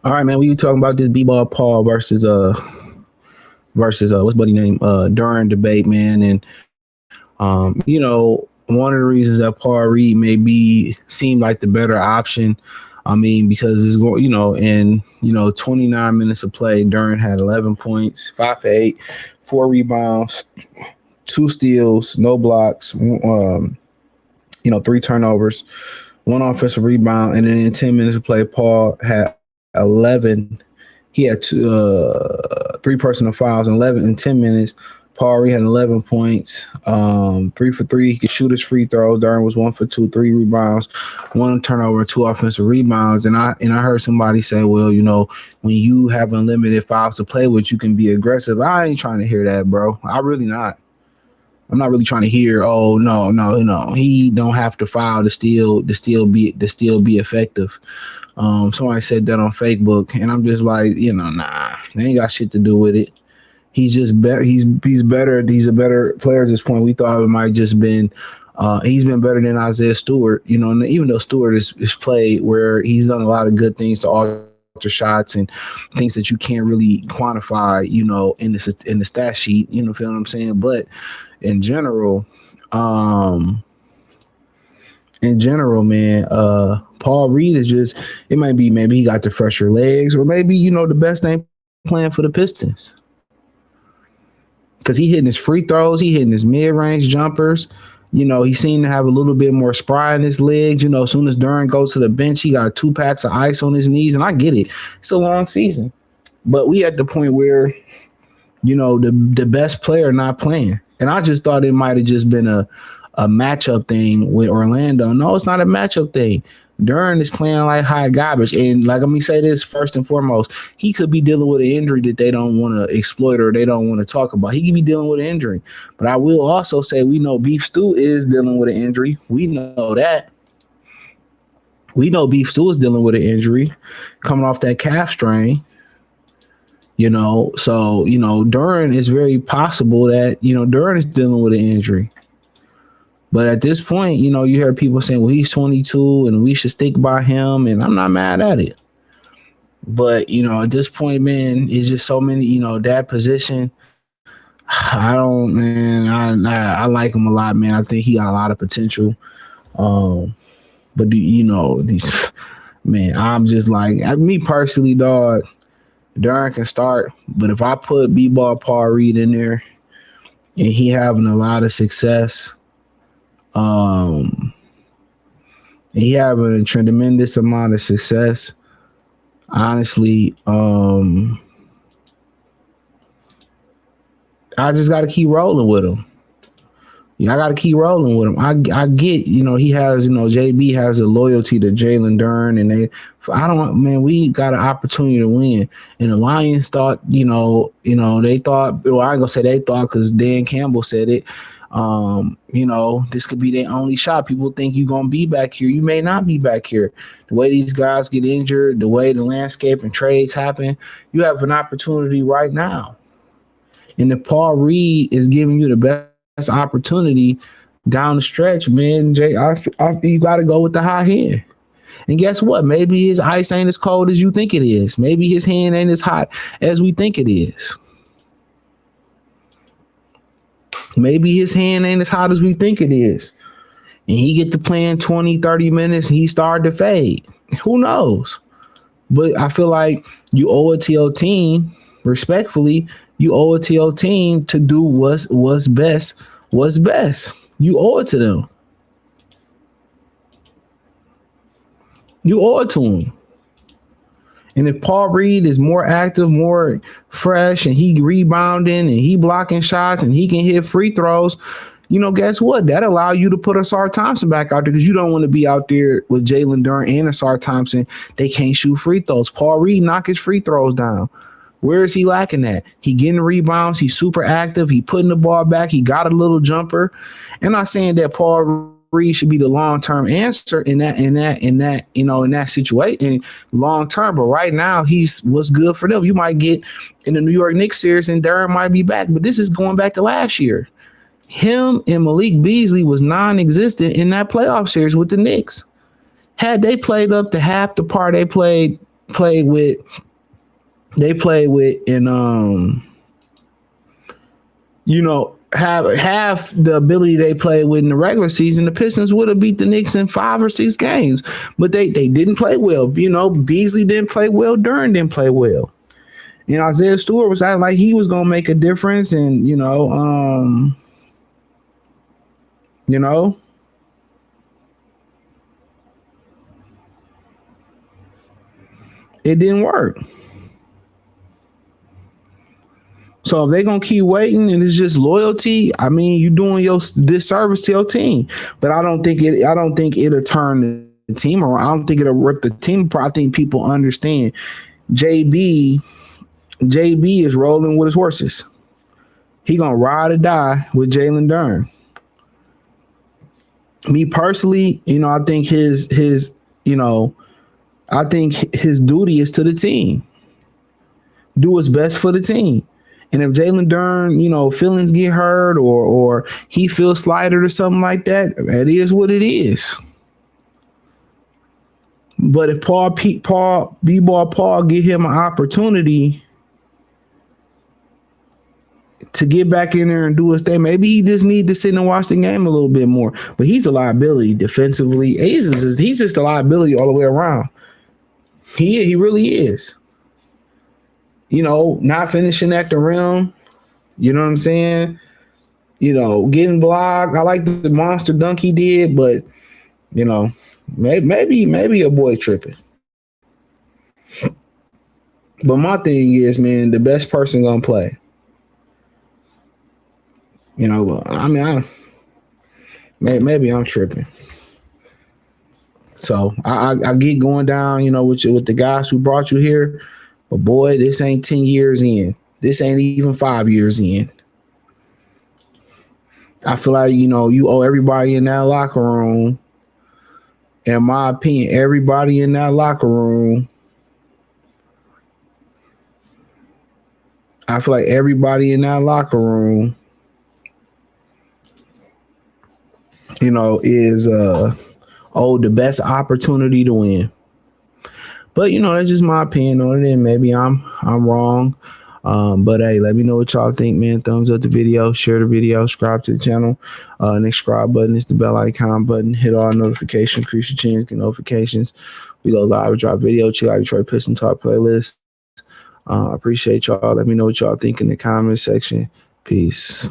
All right, man. We talking about this B-ball Paul versus what's buddy name Duren debate, man. And one of the reasons that Paul Reed may be seem like the better option. I mean, because it's going, in 29 minutes of play, Duren had 11 points, 5 for 8, 4 rebounds, 2 steals, no blocks, 3 turnovers, 1 offensive rebound, and then in 10 minutes of play, Paul had 11. He had 3 personal fouls in 11 in 10 minutes. Paul Reed had 11 points, 3 for 3. He could shoot his free throws. Duren was 1 for 2, 3 rebounds, 1 turnover, 2 offensive rebounds. And I heard somebody say, well, when you have unlimited fouls to play with, you can be aggressive. I ain't trying to hear that, bro. I'm not really trying to hear, oh no, no, no. He don't have to foul to still be effective. Somebody said that on Facebook, and I'm just like, nah, they ain't got shit to do with it. He's just better. He's better. He's a better player at this point. We thought it might just been. He's been better than Isaiah Stewart. And even though Stewart is played where he's done a lot of good things to alter shots and things that you can't really quantify. In the stat sheet. Feel what I'm saying? But in general, man, Paul Reed is just. It might be maybe he got the fresher legs, or maybe the best thing playing for the Pistons. Because he hitting his free throws, he hitting his mid-range jumpers. He seemed to have a little bit more spry in his legs. As soon as Duren goes to the bench, he got 2 packs of ice on his knees, and I get it. It's a long season. But we at the point where, the best player not playing. And I just thought it might have just been a matchup thing with Orlando. No, it's not a matchup thing. Duren is playing like hot garbage. And let me say this first and foremost. He could be dealing with an injury that they don't want to exploit or they don't want to talk about. He could be dealing with an injury. But I will also say we know Beef Stew is dealing with an injury. We know that. We know Beef Stew is dealing with an injury coming off that calf strain. So, Duren is very possible that, Duren is dealing with an injury. But at this point, you hear people saying, well, he's 22 and we should stick by him. And I'm not mad at it. But, at this point, man, it's just so many, that position. I like him a lot, man. I think he got a lot of potential. But, man, I'm just like, me personally, dog, Duren can start. But if I put B-ball Paul Reed in there and he having a lot of success, he having a tremendous amount of success. Honestly, I just got to keep rolling with him. I got to keep rolling with him. I get, he has, JB has a loyalty to Jalen Duren, and we got an opportunity to win. And the Lions thought, they thought, well, I ain't gonna say they thought because Dan Campbell said it. This could be their only shot. People think you're gonna be back here. You may not be back here. The way these guys get injured, the way the landscape and trades happen, you have an opportunity right now. And if Paul Reed is giving you the best opportunity down the stretch, man, Jay, you got to go with the high hand. And guess what? Maybe his ice ain't as cold as you think it is. Maybe his hand ain't as hot as we think it is. Maybe his hand ain't as hot as we think it is. And he get to playing 20, 30 minutes and he started to fade. Who knows? But I feel like you owe it to your team, respectfully, you owe it to your team to do what's best. What's best. You owe it to them. You owe it to them. And if Paul Reed is more active, more fresh, and he rebounding and he blocking shots and he can hit free throws, guess what? That allow you to put Asar Thompson back out there because you don't want to be out there with Jalen Duren and Asar Thompson. They can't shoot free throws. Paul Reed knock his free throws down. Where is he lacking at? He getting rebounds. He's super active. He putting the ball back. He got a little jumper. I'm not saying that Paul Reed should be the long-term answer in that situation long-term. But right now, he's what's good for them. You might get in the New York Knicks series and Duren might be back. But this is going back to last year. Him and Malik Beasley was non-existent in that playoff series with the Knicks. Had they played up to half the part they played played with and have the ability they played with in the regular season, the Pistons would have beat the Knicks in 5 or 6 games. But they didn't play well. Beasley didn't play well. Duren didn't play well. Isaiah Stewart was acting like he was gonna make a difference, and it didn't work. So if they're gonna keep waiting and it's just loyalty, I mean, you're doing your disservice to your team. But I don't think it'll turn the team around. I don't think it'll rip the team apart. I think people understand JB is rolling with his horses. He gonna ride or die with Jalen Duren. Me personally, I think his duty is to the team. Do what's best for the team. And if Jalen Duren, feelings get hurt or he feels slighted or something like that, it is what it is. But if Paul give him an opportunity to get back in there and do his thing, maybe he just need to sit and watch the game a little bit more. But he's a liability defensively. He's just a liability all the way around. He really is. Not finishing at the rim. You know what I'm saying? Getting blocked. I like the monster dunk he did, but maybe a boy tripping. But my thing is, man, the best person gonna play. I mean, maybe I'm tripping. So I get going down, with the guys who brought you here. But boy, this ain't 10 years in. This ain't even 5 years in. I feel like, you owe everybody in that locker room. In my opinion, everybody in that locker room. I feel like everybody in that locker room, is owed the best opportunity to win. But that's just my opinion on it, and maybe I'm wrong. But hey, let me know what y'all think, man. Thumbs up the video, share the video, subscribe to the channel. Next subscribe button is the bell icon button. Hit all notifications, increase your chance, get notifications. We go live, drop video, check out Detroit Piston Talk playlist. Appreciate y'all. Let me know what y'all think in the comment section. Peace.